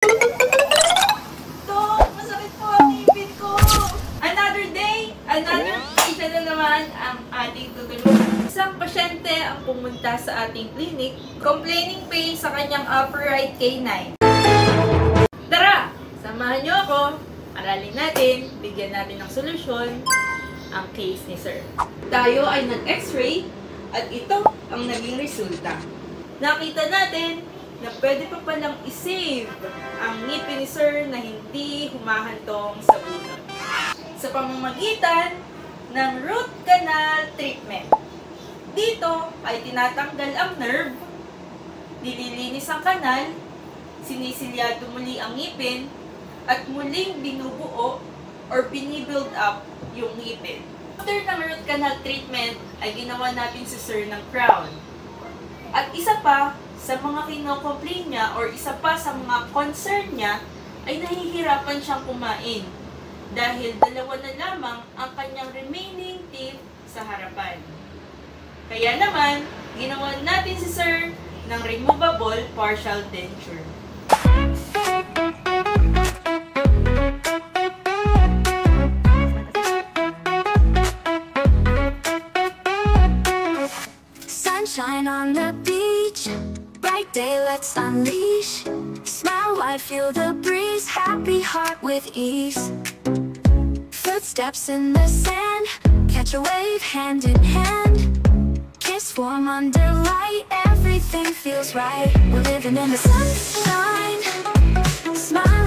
Dok, masakit po ang ngipin ko. Another day, another isa na naman ang ating tutulungan. Isang pasyente ang pumunta sa ating clinic, complaining pain sa kanyang upper right canine. Tara, samahan niyo ako. Aralin natin, bigyan natin ng solusyon ang case ni Sir. Tayo ay nag-x-ray at ito ang naging resulta. Nakita natin na pwede pa palang isave ang ngipin ni Sir na hindi humahantong sa bunot sa pamamagitan ng root canal treatment. Dito ay tinatanggal ang nerve, nililinis ang kanal, sinisilyado muli ang ngipin, at muling binubuo or binibuild up yung ngipin. After ng root canal treatment, ay ginawa natin si Sir ng crown. At isa pa sa mga kino-complain niya or isa pa sa mga concern niya ay nahihirapan siyang kumain dahil dalawa na lamang ang kanyang remaining teeth sa harapan. Kaya naman, ginawa natin si Sir ng removable partial denture. Sunshine on the beach, bright day, let's unleash. Smile wide, feel the breeze, happy heart with ease. Footsteps in the sand, catch a wave hand in hand. Kiss warm under light, everything feels right. We're living in the sunshine, smiling.